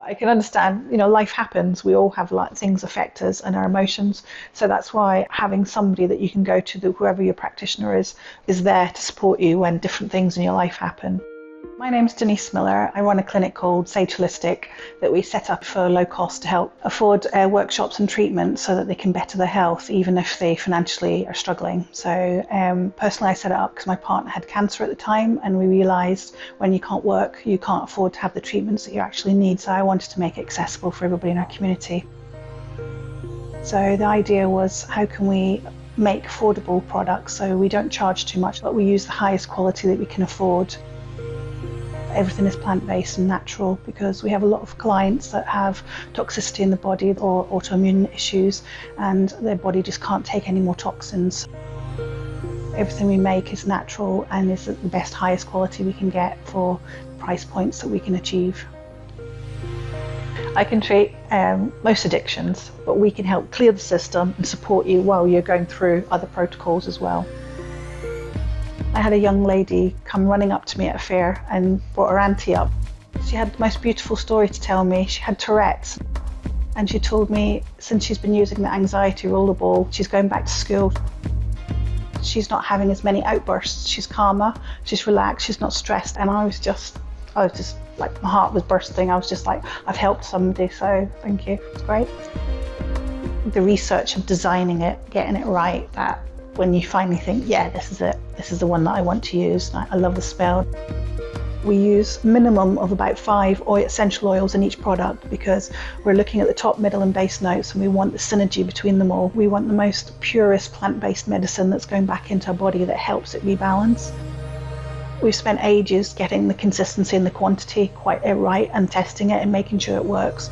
I can understand, life happens. We all have things affect us and our emotions. So that's why having somebody that you can go to, whoever your practitioner is there to support you when different things in your life happen. My name's Denise Miller. I run a clinic called Sage Holistic that we set up for low cost to help afford workshops and treatments so that they can better their health, even if they financially are struggling. So personally, I set it up because my partner had cancer at the time, and we realised when you can't work, you can't afford to have the treatments that you actually need. So I wanted to make it accessible for everybody in our community. So the idea was, how can we make affordable products so we don't charge too much, but we use the highest quality that we can afford. Everything is plant-based and natural because we have a lot of clients that have toxicity in the body or autoimmune issues, and their body just can't take any more toxins. Everything we make is natural and is the best, highest quality we can get for price points that we can achieve. I can treat most addictions, but we can help clear the system and support you while you're going through other protocols as well. I had a young lady come running up to me at a fair and brought her auntie up. She had the most beautiful story to tell me. She had Tourette's, and she told me since she's been using the anxiety rollerball, she's going back to school. She's not having as many outbursts. She's calmer, she's relaxed, she's not stressed. And I was just like, my heart was bursting. I was just like, I've helped somebody, so thank you. It's great. The research of designing it, getting it right, that when you finally think, yeah, this is it, this is the one that I want to use. I love the smell. We use a minimum of about 5 essential oils in each product because we're looking at the top, middle and base notes, and we want the synergy between them all. We want the most purest plant-based medicine that's going back into our body that helps it rebalance. We've spent ages getting the consistency and the quantity quite right and testing it and making sure it works.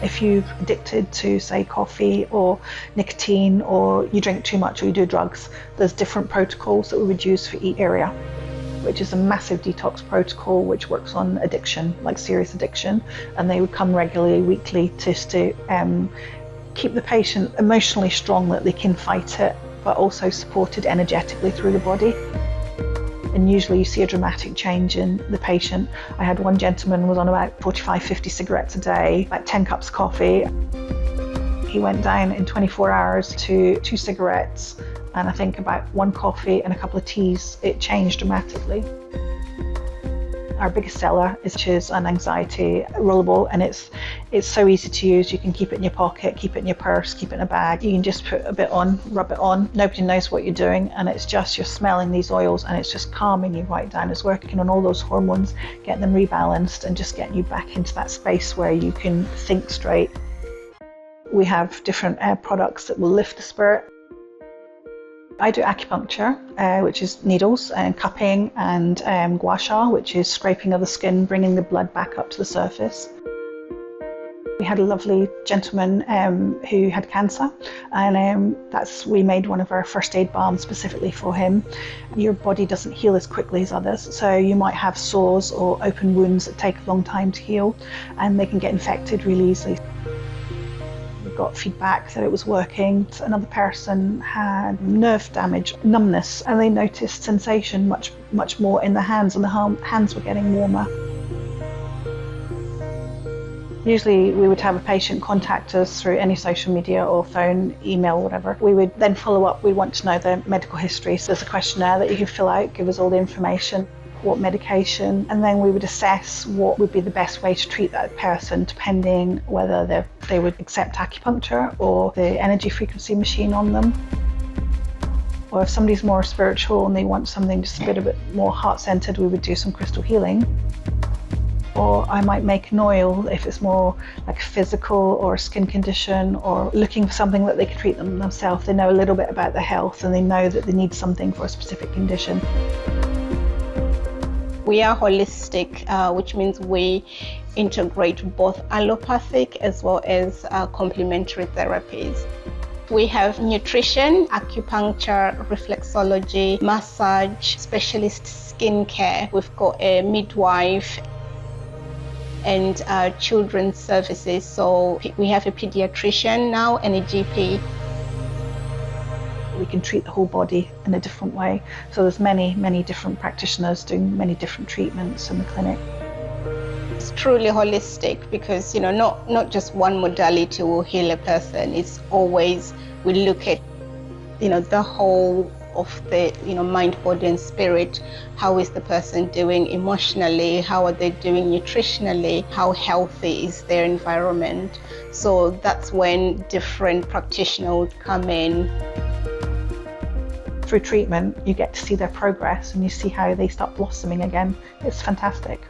If you're addicted to, say, coffee or nicotine, or you drink too much or you do drugs, there's different protocols that we would use for each area, which is a massive detox protocol which works on addiction, like serious addiction, and they would come regularly, weekly, just to keep the patient emotionally strong that they can fight it, but also supported energetically through the body. And usually you see a dramatic change in the patient. I had one gentleman who was on about 45, 50 cigarettes a day, about 10 cups of coffee. He went down in 24 hours to 2 cigarettes, and I think about 1 coffee and a couple of teas. It changed dramatically. Our biggest seller is an anxiety rollable, and it's so easy to use. You can keep it in your pocket, keep it in your purse, keep it in a bag. You can just put a bit on, rub it on. Nobody knows what you're doing, and it's just you're smelling these oils, and it's just calming you right down. It's working on all those hormones, getting them rebalanced and just getting you back into that space where you can think straight. We have different products that will lift the spirit. I do acupuncture, which is needles and cupping, and gua sha, which is scraping of the skin, bringing the blood back up to the surface. We had a lovely gentleman who had cancer, and we made one of our first aid balms specifically for him. Your body doesn't heal as quickly as others, so you might have sores or open wounds that take a long time to heal, and they can get infected really easily. Got feedback that it was working. Another person had nerve damage, numbness, and they noticed sensation much more in the hands, and the hands were getting warmer. Usually we would have a patient contact us through any social media or phone, email, whatever. We would then follow up. We want to know their medical history. So there's a questionnaire that you can fill out, give us all the information, what medication, and then we would assess what would be the best way to treat that person, depending whether they would accept acupuncture or the energy frequency machine on them. Or if somebody's more spiritual and they want something just a bit more heart-centered, we would do some crystal healing. Or I might make an oil if it's more like a physical or a skin condition, or looking for something that they can treat themselves. They know a little bit about their health and they know that they need something for a specific condition. We are holistic, which means we integrate both allopathic as well as complementary therapies. We have nutrition, acupuncture, reflexology, massage, specialist skincare. We've got a midwife and children's services. So we have a pediatrician now and a GP. We can treat the whole body in a different way. So there's many different practitioners doing many different treatments in the clinic. It's truly holistic because, not just one modality will heal a person. It's always, we look at, the whole of the, mind, body and spirit. How is the person doing emotionally? How are they doing nutritionally? How healthy is their environment? So that's when different practitioners come in. Through treatment, you get to see their progress and you see how they start blossoming again. It's fantastic.